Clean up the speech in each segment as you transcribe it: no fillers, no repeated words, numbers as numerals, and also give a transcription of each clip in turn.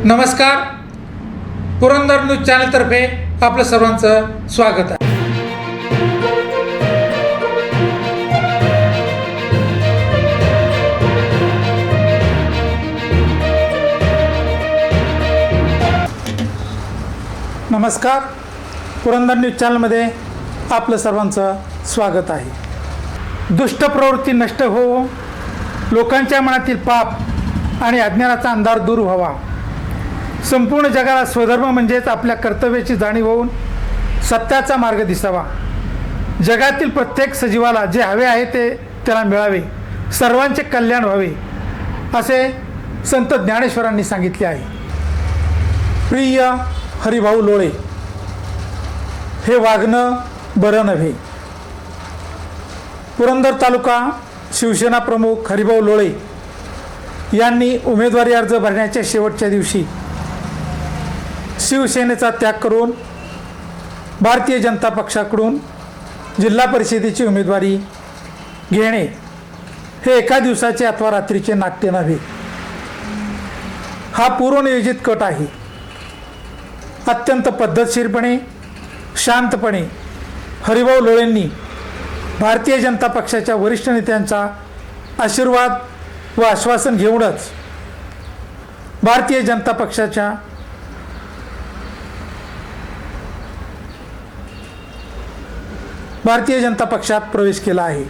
नमस्कार. पुरंदर न्यूज चॅनलतर्फे आपलं सर्वांचं स्वागत आहे. नमस्कार. पुरंदर न्यूज चॅनलमध्ये आपलं सर्वांचं स्वागत आहे. दुष्ट प्रवृत्ती नष्ट हो, लोकांच्या मनातील पाप आणि अज्ञानाचा अंधार दूर व्हावा, संपूर्ण जगाला स्वधर्म म्हणजेच आपल्या कर्तव्याची जाणीव होऊन सत्याचा मार्ग दिसावा, जगातील प्रत्येक सजीवाला जे हवे आहे ते त्याला मिळावे, सर्वांचे कल्याण व्हावे असे संत ज्ञानेश्वरांनी सांगितले आहे. प्रिय हरिभाऊ लोळे, हे वागणं बरं नव्हे. पुरंदर तालुका शिवसेना प्रमुख हरिभाऊ लोळे यांनी उमेदवारी अर्ज भरण्याच्या शेवटच्या दिवशी शिवसेनेचा त्याग करून भारतीय जनता पक्षाकडून जिल्हा परिषदेची उमेदवारी घेणे हे एका दिवसाचे अथवा रात्रीचे नाट्य नव्हे. हा पूर्वनियोजित कट आहे. अत्यंत पद्धतशीरपणे, शांतपणे हरिभाऊ लोळेंनी भारतीय जनता पक्षाच्या वरिष्ठ नेत्यांचा आशीर्वाद व आश्वासन घेऊनच भारतीय जनता पक्षात प्रवेश केला आहे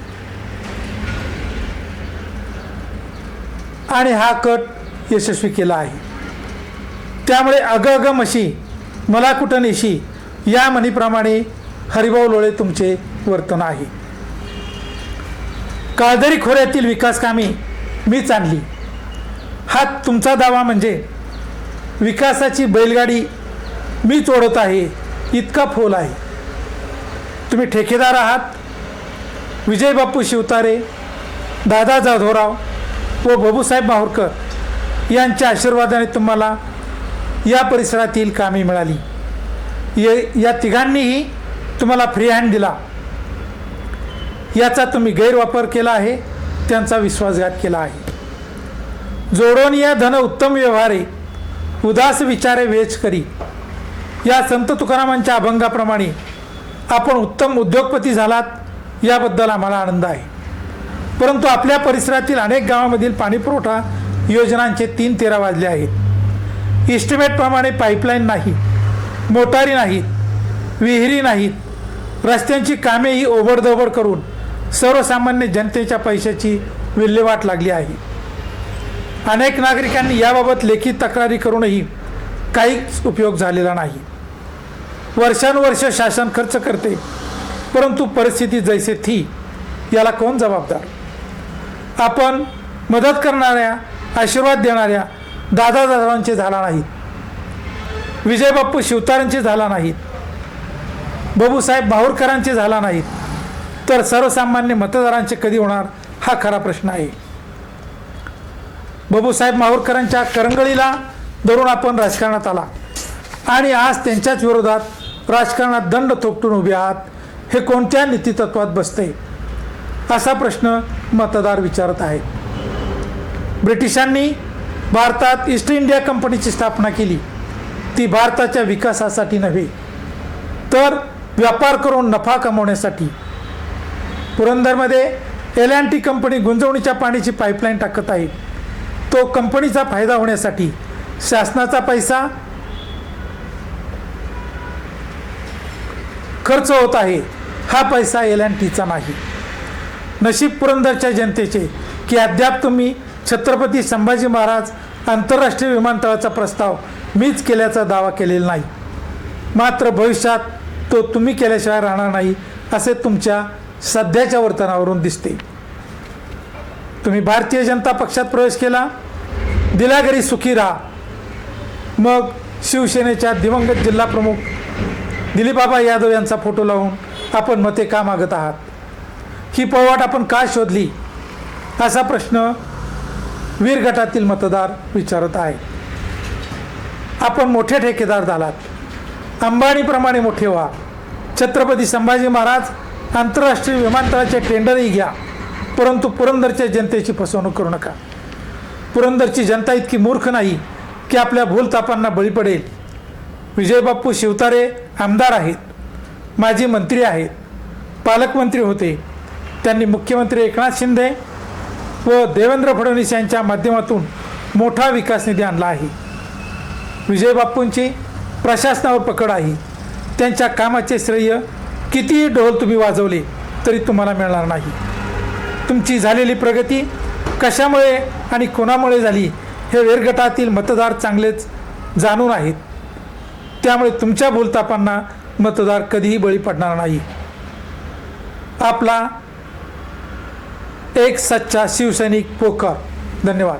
आणि हा कट यशस्वी केला आहे. त्यामुळे अग अग म्हशी मला कुठं नेशी या म्हणीप्रमाणे हरिभाऊ लोळे तुमचे वर्तन आहे. काळदरी खोऱ्यातील विकास कामे मीच आणली हा तुमचा दावा म्हणजे विकासाची बैलगाडी मीच ओढत आहे इतका फोल आहे. तुम्ही ठेकेदार आहात. विजय बापू शिवतारे, दादा जाधवराव व बाबूसाहेब माहुरकर यांच्या आशीर्वादाने तुम्हाला या परिसरातील कामे मिळाली. या तिघांनीही तुम्हाला फ्री हँड दिला. याचा तुम्ही गैरवापर केला आहे, त्यांचा विश्वासघात केला आहे. जोडोन या धन उत्तम व्यवहारे, उदास विचारे वेच करी या संत तुकारामांच्या अभंगाप्रमाणे आपण उत्तम उद्योगपती झालात याबद्दल आम्हाला आनंद आहे. परंतु आपल्या परिसरातील अनेक गावांमधील पाणीपुरवठा योजनांचे 3 तेरा वाजले आहेत. इस्टिमेटप्रमाणे पाईपलाईन नाही, मोटारी नाहीत, विहिरी नाहीत, रस्त्यांची कामेही ओबडधोबड करून सर्वसामान्य जनतेच्या पैशाची विल्हेवाट लागली आहे. अनेक नागरिकांनी याबाबत लेखी तक्रारी करूनही काहीच उपयोग झालेला नाही. वर्षानुवर्ष शासन खर्च करते, परंतु परिस्थिती जैसे थी याला कोण जबाबदार? आपण मदत करणाऱ्या, आशीर्वाद देणाऱ्या दादा जाधवांचे झाला नाहीत, विजयबापू शिवतारेंचे झाला नाहीत, बाबूसाहेब माहुरकरांचे झाला नाहीत, तर सर्वसामान्य मतदारांचे कधी होणार हा खरा प्रश्न आहे. बाबूसाहेब माहुरकरांच्या करंगळीला धरून आपण राजकारणात आला आणि आज त्यांच्याच विरोधात राजकारणात दंड थोपटून उभे आहात. हे कोणत्या नीतितत्वात बसते असा प्रश्न मतदार विचारत आहेत. ब्रिटिशांनी भारतात ईस्ट इंडिया कंपनीची स्थापना केली. ती भारताच्या विकासासाठी नव्हे तर व्यापार करून नफा कमवण्यासाठी. पुरंदरमध्ये L&T कंपनी गुंजवणीच्या पाण्याची पाईपलाईन टाकत आहे. तो कंपनीचा फायदा होण्यासाठी शासनाचा पैसा खर्च होत आहे. हा पैसा L&Tचा नाही. नशीब पुरंदरच्या जनतेचे की अद्याप तुम्ही छत्रपती संभाजी महाराज आंतरराष्ट्रीय विमानतळाचा प्रस्ताव मीच केल्याचा दावा केलेला नाही. मात्र भविष्यात तो तुम्ही केल्याशिवाय राहणार नाही असे तुमच्या सध्याच्या वर्तनावरून दिसते. तुम्ही भारतीय जनता पक्षात प्रवेश केला, दिल्या घरी सुखी राहा. मग शिवसेनेच्या दिवंगत जिल्हा प्रमुख दिलीपबाबा यादव यांचा फोटो लावून आपण मते का मागत आहात? ही पळवाट आपण का शोधली असा प्रश्न वीर गटातील मतदार विचारत आहे. आपण मोठे ठेकेदार झालात, अंबानीप्रमाणे मोठे व्हा. छत्रपती संभाजी महाराज आंतरराष्ट्रीय विमानतळाचे टेंडरही घ्या, परंतु पुरंदरच्या जनतेची फसवणूक करू नका. पुरंदरची जनता इतकी मूर्ख नाही की आपल्या भूलथापांना बळी पडेल. विजयबापू शिवतारे आमदार आहेत, माजी मंत्री आहेत, पालकमंत्री होते. त्यांनी मुख्यमंत्री एकनाथ शिंदे व देवेंद्र फडणवीस यांच्या माध्यमातून मोठा विकास निधी आणला आहे. विजयबापूंची प्रशासनावर पकड आहे. त्यांच्या कामाचे श्रेय कितीही ढोल तुम्ही वाजवले तरी तुम्हाला मिळणार नाही. तुमची झालेली प्रगती कशामुळे आणि कोणामुळे झाली हे वेरगटातील मतदार चांगलेच जाणून आहेत. त्यामुळे तुमच्या भूलथापांना मतदार कधीही बळी पडणार नाही. आपला एक सच्चा शिवसैनिक पोकर. धन्यवाद.